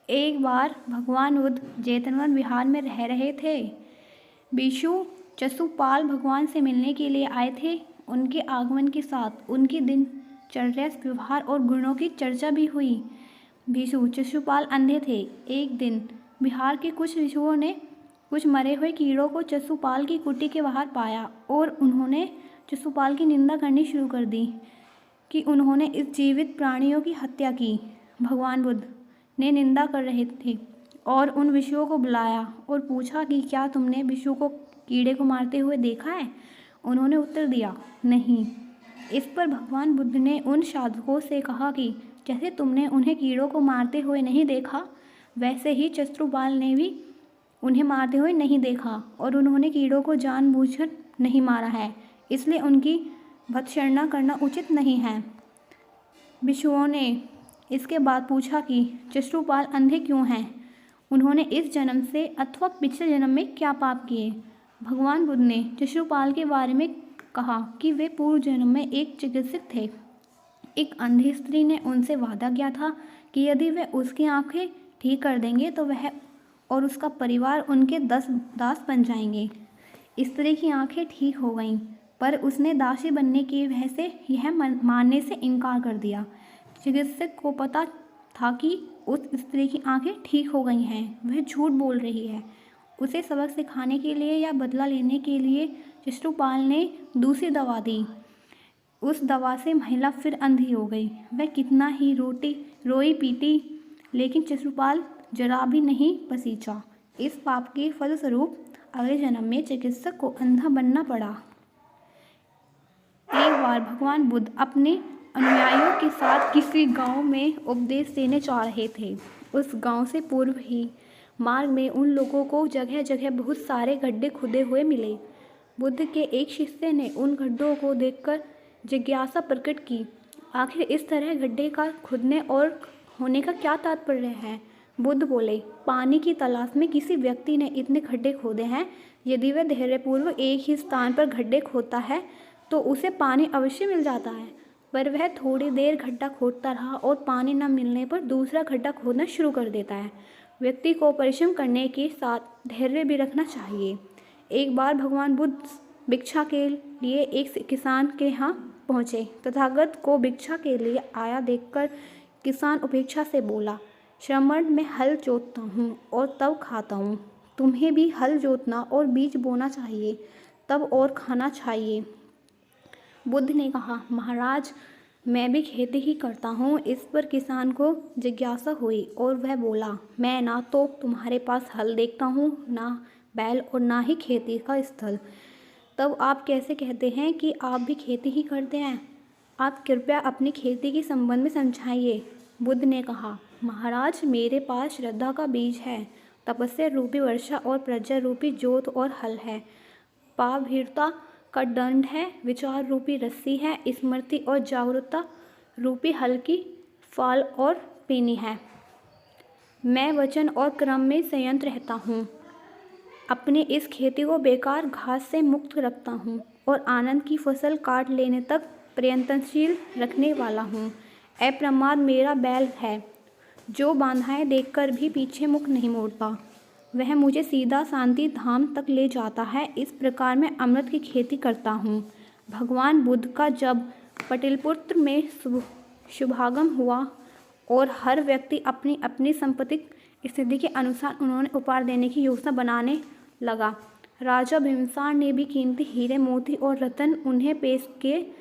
एक बार भगवान बुद्ध जेतवन विहार में रह रहे थे। भिक्षु चशुपाल भगवान से मिलने के लिए आए थे। उनके आगमन के साथ उनकी दिनचर्या, व्यवहार और गुणों की चर्चा भी हुई। भिक्षु चशुपाल अंधे थे। एक दिन बिहार के कुछ भिक्षुओं ने कुछ मरे हुए कीड़ों को चशुपाल की कुटी के बाहर पाया और उन्होंने चशुपाल की निंदा करनी शुरू कर दी कि उन्होंने इस जीवित प्राणियों की हत्या की। भगवान बुद्ध ने निंदा कर रहे थे और उन भिक्षुओं को बुलाया और पूछा कि क्या तुमने भिक्षु को कीड़े को मारते हुए देखा है? उन्होंने उत्तर दिया, नहीं। इस पर भगवान बुद्ध ने उन साधुओं से कहा कि जैसे तुमने उन्हें कीड़ों को मारते हुए नहीं देखा, वैसे ही चतुर्बाल ने भी उन्हें मारते हुए नहीं देखा और उन्होंने कीड़ों को जानबूझकर नहीं मारा है, इसलिए उनकी भत्सना करना उचित नहीं है। भिक्षुओं ने इसके बाद पूछा कि चतुर्बाल अंधे क्यों हैं? उन्होंने इस जन्म से अथवा पिछले जन्म में क्या पाप किए? भगवान बुद्ध ने चतुर्बाल के बारे में कहा कि वे पूर्व जन्म में एक चिकित्सक थे। एक अंधी स्त्री ने उनसे वादा किया था कि यदि वे उसकी आंखें ठीक कर देंगे तो वह और उसका परिवार उनके 10 दास बन जाएंगे। स्त्री की आंखें ठीक हो गईं, पर उसने दासी बनने की वजह से यह मानने से इनकार कर दिया। चिकित्सक को पता था कि उस स्त्री की आंखें ठीक हो गई हैं, वह झूठ बोल रही है। उसे सबक सिखाने के लिए या बदला लेने के लिए चतुर्पाल ने दूसरी दवा दी। उस दवा से महिला फिर अंधी हो गई। वह कितना ही रोई पीटी, लेकिन चतुर्पाल जरा भी नहीं पसीजा। इस पाप के फलस्वरूप अगले जन्म में चिकित्सक को अंधा बनना पड़ा। एक बार भगवान बुद्ध अपने अनुयायियों के साथ किसी गांव में उपदेश देने जा रहे थे। उस गांव से पूर्व ही मार्ग में उन लोगों को जगह जगह बहुत सारे गड्ढे खुदे हुए मिले। बुद्ध के एक शिष्य ने उन गड्ढों को देखकर जिज्ञासा प्रकट की, आखिर इस तरह गड्ढे का खुदने और होने का क्या तात्पर्य है? बुद्ध बोले, पानी की तलाश में किसी व्यक्ति ने इतने गड्ढे खोदे हैं। यदि वह धैर्यपूर्वक एक ही स्थान पर गड्ढे खोदता है तो उसे पानी अवश्य मिल जाता है, पर वह थोड़ी देर गड्ढा खोदता रहा और पानी न मिलने पर दूसरा गड्ढा खोदना शुरू कर देता है। व्यक्ति को परिश्रम करने के साथ धैर्य भी रखना चाहिए। एक बार भगवान बुद्ध भिक्षा के लिए एक किसान के यहाँ पहुँचे। तथागत को भिक्षा के लिए आया देखकर किसान उपेक्षा से बोला, श्रमण में हल जोतता हूँ और तब खाता हूँ। तुम्हें भी हल जोतना और बीज बोना चाहिए, तब और खाना चाहिए। बुद्ध ने कहा, महाराज, मैं भी खेती ही करता हूँ। इस पर किसान को जिज्ञासा हुई और वह बोला, मैं ना तो तुम्हारे पास हल देखता हूँ, ना बैल और ना ही खेती का स्थल। तब आप कैसे कहते हैं कि आप भी खेती ही करते हैं? आप कृपया अपनी खेती के संबंध में समझाइए। बुद्ध ने कहा, महाराज, मेरे पास श्रद्धा का बीज है, तपस्या रूपी वर्षा और प्रज्ञा रूपी जोत और हल है, पापभीरता का दंड है, विचार रूपी रस्सी है, स्मृति और जागरूकता रूपी हल की फाल और पीनी है। मैं वचन और क्रम में संयत रहता हूँ। अपनी इस खेती को बेकार घास से मुक्त रखता हूँ और आनंद की फसल काट लेने तक प्रयत्नशील रखने वाला हूँ। अप्रमाद मेरा बैल है, जो बाधाएं देखकर भी पीछे मुख नहीं मोड़ता। वह मुझे सीधा शांति धाम तक ले जाता है। इस प्रकार मैं अमृत की खेती करता हूँ। भगवान बुद्ध का जब पाटलिपुत्र में शुभागम हुआ और हर व्यक्ति अपनी अपनी संपत्तिक स्थिति के अनुसार उन्होंने उपहार देने की योजना बनाने लगा। राजा बिम्बिसार ने भी कीमती हीरे, मोती और रत्न उन्हें पेश किए।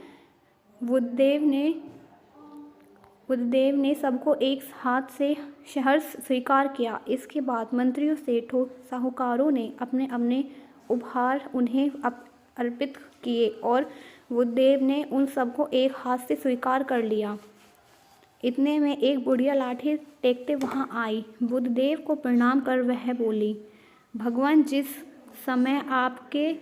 बुद्धदेव ने सबको एक हाथ से सहर्ष स्वीकार किया। इसके बाद मंत्रियों, सेठों, साहूकारों ने अपने अपने उपहार उन्हें अर्पित किए और बुद्धदेव ने उन सबको एक हाथ से स्वीकार कर लिया। इतने में एक बुढ़िया लाठी टेकते वहाँ आई। बुद्धदेव को प्रणाम कर वह बोली, भगवान, जिस समय आपके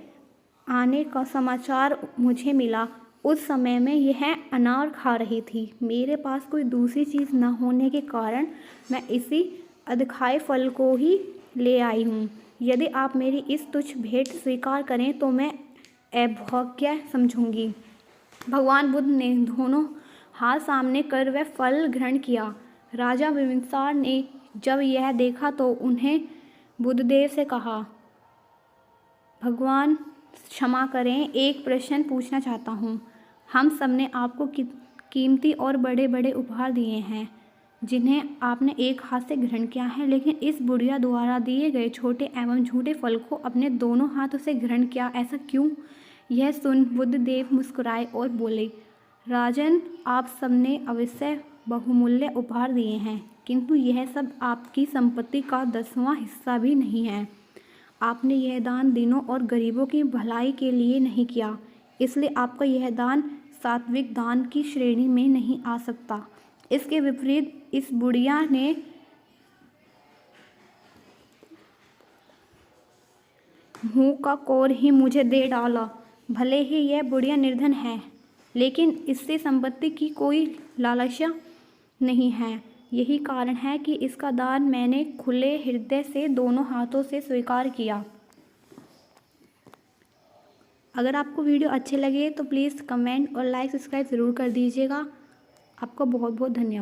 आने का समाचार मुझे मिला उस समय में यह अनार खा रही थी। मेरे पास कोई दूसरी चीज़ न होने के कारण मैं इसी अधखाए फल को ही ले आई हूँ। यदि आप मेरी इस तुच्छ भेंट स्वीकार करें तो मैं अभाग्य समझूंगी। भगवान बुद्ध ने दोनों हाथ सामने कर वह फल ग्रहण किया। राजा बिम्बिसार ने जब यह देखा तो उन्हें बुद्धदेव से कहा, भगवान क्षमा करें, एक प्रश्न पूछना चाहता हूँ। हम सब ने आपको कीमती और बड़े बड़े उपहार दिए हैं जिन्हें आपने एक हाथ से ग्रहण किया है, लेकिन इस बुढ़िया द्वारा दिए गए छोटे एवं झूठे फल को अपने दोनों हाथों से ग्रहण किया, ऐसा क्यों? यह सुन बुद्धदेव मुस्कुराए और बोले, राजन, आप सबने अवश्य बहुमूल्य उपहार दिए हैं, किंतु यह सब आपकी संपत्ति का 10वां हिस्सा भी नहीं है। आपने यह दान दीनों और गरीबों की भलाई के लिए नहीं किया, इसलिए आपका यह दान सात्विक दान की श्रेणी में नहीं आ सकता। इसके विपरीत इस बुढ़िया ने मुँह का कोर ही मुझे दे डाला। भले ही यह बुढ़िया निर्धन है, लेकिन इससे संपत्ति की कोई लालसा नहीं है। यही कारण है कि इसका दान मैंने खुले हृदय से दोनों हाथों से स्वीकार किया। अगर आपको वीडियो अच्छे लगे तो प्लीज़ कमेंट और लाइक सब्सक्राइब ज़रूर कर दीजिएगा। आपका बहुत बहुत धन्यवाद।